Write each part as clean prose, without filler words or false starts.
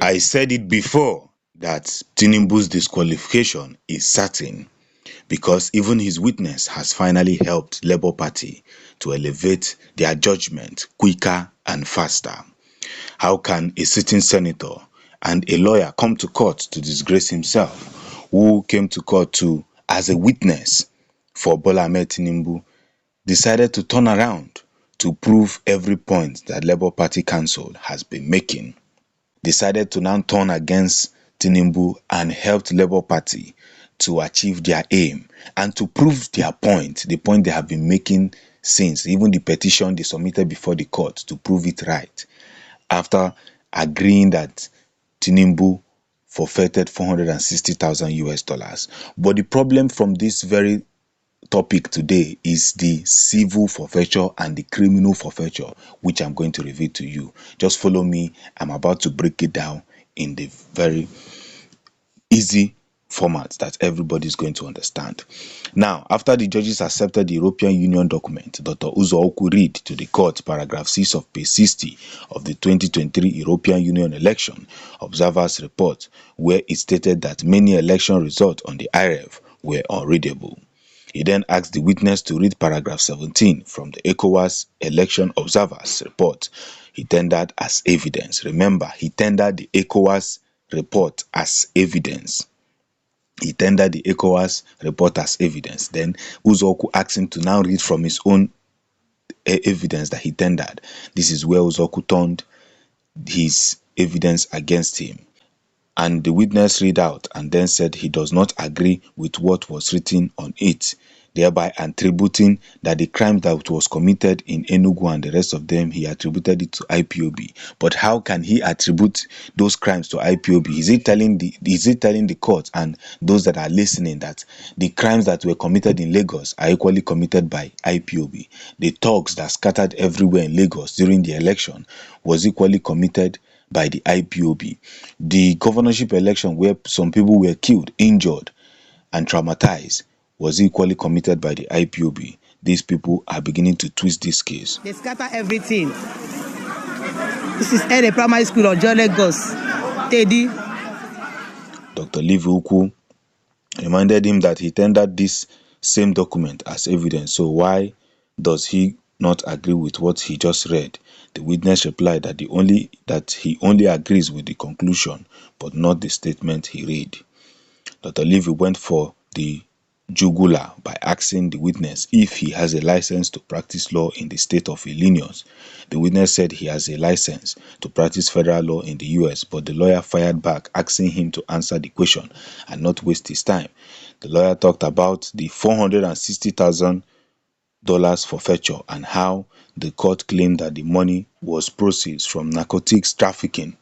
I said it before that Tinubu's disqualification is certain because even his witness has finally helped Labour Party to elevate their judgment quicker and faster. How can a sitting senator and a lawyer come to court to disgrace himself, who came to court to as a witness for Bola Ahmed Tinubu, decided to turn around to prove every point that Labour Party council has been making, decided to now turn against Tinubu and helped Labour Party to achieve their aim and to prove their point, the point they have been making since, even the petition they submitted before the court to prove it right, after agreeing that Tinubu forfeited $460,000. But the problem from this very topic today is the civil forfeiture and the criminal forfeiture, which I'm going to reveal to you. Just follow me. I'm about to break it down in the very easy format that everybody is going to understand. Now, after the judges accepted the European Union document, Dr. Uzo read to the court paragraph 6 of page 60 of the 2023 European Union election observers report, where it stated that many election results on the IREV were unreadable. He then asked the witness to read paragraph 17 from the ECOWAS election observers report he tendered as evidence. Remember, he tendered the ECOWAS report as evidence. He tendered the ECOWAS report as evidence. Then Uzoku asked him to now read from his own evidence that he tendered. This is where Uzoku turned his evidence against him. And the witness read out and then said he does not agree with what was written on it, thereby attributing that the crime that was committed in Enugu and the rest of them, he attributed it to IPOB. But how can he attribute those crimes to IPOB? Is he telling the court and those that are listening that the crimes that were committed in Lagos are equally committed by IPOB? The thugs that scattered everywhere in Lagos during the election was equally committed by the IPOB. The governorship election where some people were killed, injured, and traumatized was equally committed by the IPOB. These people are beginning to twist this case. They scatter everything. This is a primary school of John Lagos. Teddy. Dr. Livuku reminded him that he tendered this same document as evidence. So why does he not agree with what he just read? The witness replied that he only agrees with the conclusion, but not the statement he read. Dr. Levy went for the jugular by asking the witness if he has a license to practice law in the state of Illinois. The witness said he has a license to practice federal law in the US, but the lawyer fired back, asking him to answer the question and not waste his time. The lawyer talked about the $460,000 forfeiture and how the court claimed that the money was proceeds from narcotics trafficking.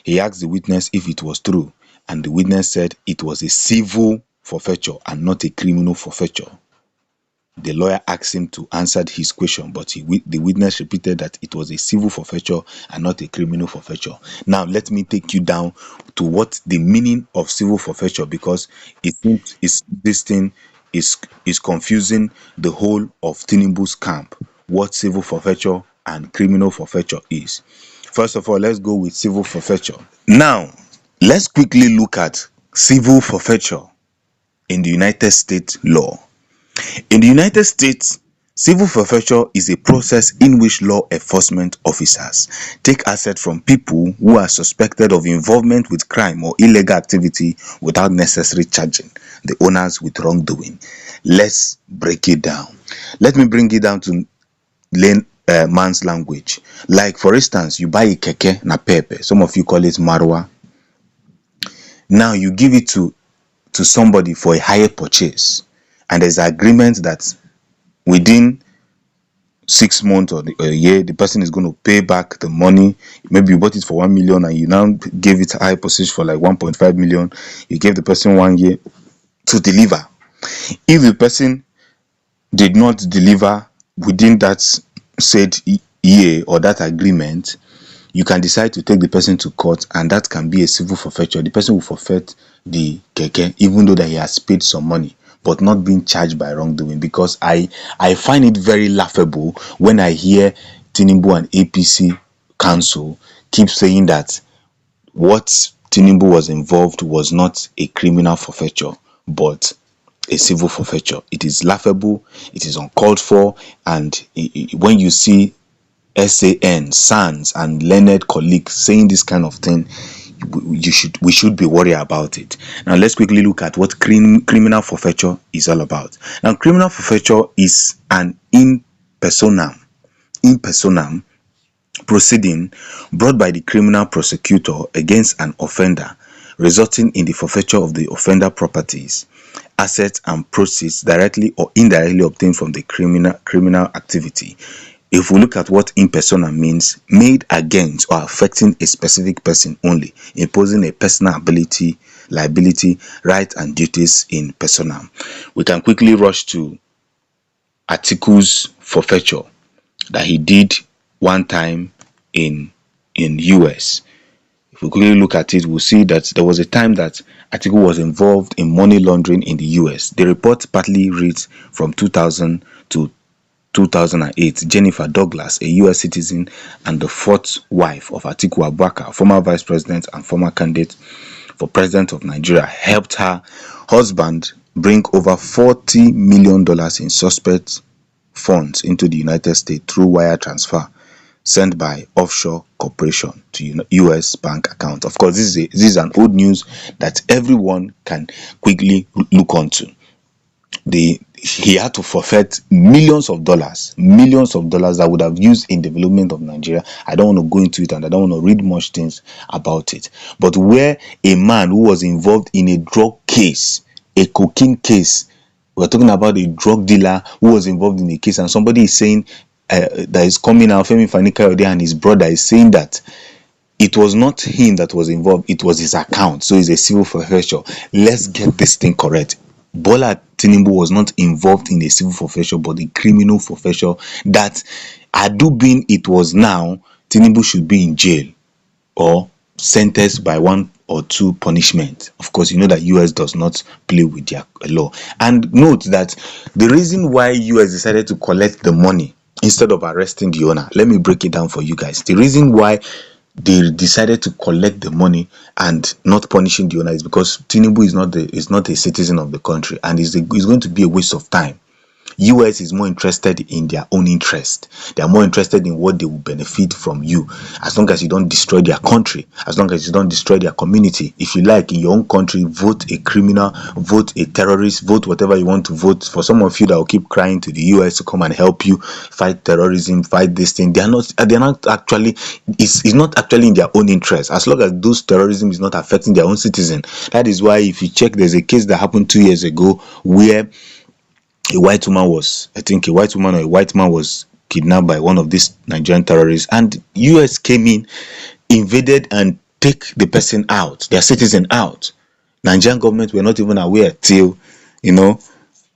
He asked the witness if it was true, and the witness said it was a civil forfeiture and not a criminal forfeiture. The lawyer asked him to answer his question, but the witness repeated that it was a civil forfeiture and not a criminal forfeiture. Now, let me take you down to what the meaning of civil forfeiture, because it seems this thing is confusing the whole of Tinubu's camp, what civil forfeiture and criminal forfeiture is. First of all, let's go with civil forfeiture. Now, let's quickly look at civil forfeiture in the United States law. In the United States, civil forfeiture is a process in which law enforcement officers take assets from people who are suspected of involvement with crime or illegal activity without necessarily charging the owners with wrongdoing. Let's break it down. Let me bring it down to man's language. Like, for instance, you buy a keke na pepe. Some of you call it marwa. Now you give it to somebody for a higher purchase, and there's an agreement that within 6 months or a year, the person is going to pay back the money. Maybe you bought it for 1 million and you now gave it a high purchase for like 1.5 million. You gave the person 1 year to deliver. If the person did not deliver within that said year or that agreement, you can decide to take the person to court, and that can be a civil forfeiture. The person will forfeit the keke even though that he has paid some money. but not being charged by wrongdoing, because I find it very laughable when I hear Tinubu and APC council keep saying that what Tinubu was involved was not a criminal forfeiture but a civil forfeiture. It is laughable, it is uncalled for, and when you see SANs and learned colleagues saying this kind of thing, we should be worried about it. Now let's quickly look at what criminal forfeiture is all about. Now, criminal forfeiture is an in personam proceeding brought by the criminal prosecutor against an offender, resulting in the forfeiture of the offender properties, assets and proceeds directly or indirectly obtained from the criminal activity. If we look at what in persona means, made against or affecting a specific person only, imposing a personal liability, rights and duties in personam. We can quickly rush to Atiku's forfeiture that he did one time in US. If we quickly look at it, we'll see that there was a time that Atiku was involved in money laundering in the US. The report partly reads from 2000 to 2008. Jennifer Douglas, a US citizen and the fourth wife of Atiku Abubakar, former vice president and former candidate for president of Nigeria, helped her husband bring over $40 million in suspect funds into the United States through wire transfer sent by offshore corporation to US bank account. Of course, this is an old news that everyone can quickly look onto. He had to forfeit millions of dollars that would have used in development of Nigeria. I don't want to go into it and I don't want to read much things about it. But where a man who was involved in a drug case, a cocaine case, we're talking about a drug dealer who was involved in a case, and somebody is saying that is coming out, Femi Fani-Kayode and his brother is saying that it was not him that was involved, it was his account. So it's a civil forfeiture. Let's get this thing correct. Bola Tinubu was not involved in a civil forfeiture but a criminal forfeiture that, had been it was now, Tinubu should be in jail or sentenced by one or two punishment. Of course, you know that US does not play with their law. And note that the reason why US decided to collect the money instead of arresting the owner, let me break it down for you guys. The reason why they decided to collect the money and not punishing the owner is because Tinubu is not a citizen of the country, and it's going to be a waste of time. US is more interested in their own interest. They are more interested in what they will benefit from you, as long as you don't destroy their country, as long as you don't destroy their community. If you like, in your own country, vote a criminal, vote a terrorist, vote whatever you want to vote. For some of you that will keep crying to the US to come and help you fight terrorism, fight this thing, they're not actually, it's not actually in their own interest, as long as those terrorism is not affecting their own citizen. That is why, if you check, there's a case that happened 2 years ago where a white woman or a white man was kidnapped by one of these Nigerian terrorists, and US came in, invaded and take the person out, their citizen out. Nigerian government were not even aware till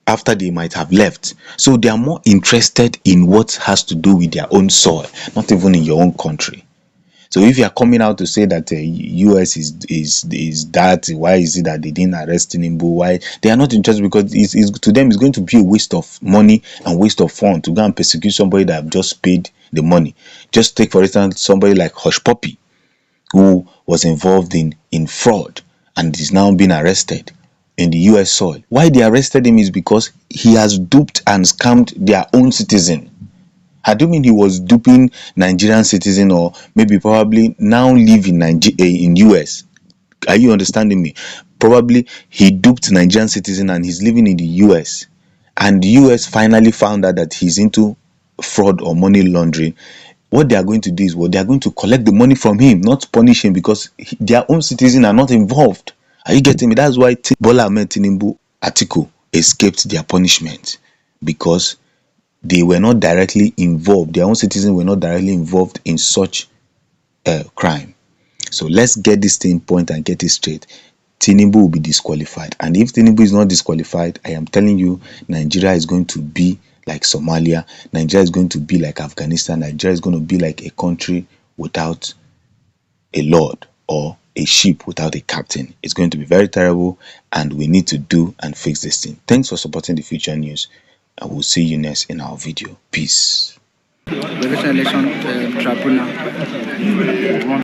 after they might have left. So they are more interested in what has to do with their own soil, not even in your own country. So if you are coming out to say that US is that, why is it that they didn't arrest Tinubu? Why they are not interested? Because to them it's going to be a waste of money and waste of fun to go and persecute somebody that have just paid the money. Just take, for instance, somebody like Hush Puppy, who was involved in fraud and is now being arrested in the US soil. Why they arrested him is because he has duped and scammed their own citizen. I do mean he was duping Nigerian citizen, or maybe probably now live in US. Are you understanding me? Probably he duped Nigerian citizen and he's living in the US. And the US finally found out that he's into fraud or money laundering. What they are going to do is they are going to collect the money from him, not punish him, because their own citizens are not involved. Are you getting me? That's why Bola Ahmed Tinubu, Atiku escaped their punishment, because they were not directly involved. Their own citizens were not directly involved in such crime. So let's get this thing point and get it straight. Tinubu will be disqualified, and if Tinubu is not disqualified, I am telling you, Nigeria is going to be like Somalia. Nigeria is going to be like Afghanistan. Nigeria is going to be like a country without a lord or a ship without a captain. It's going to be very terrible, and we need to do and fix this thing. Thanks for supporting the Future News. I will see you next in our video. Peace. Election Tribunal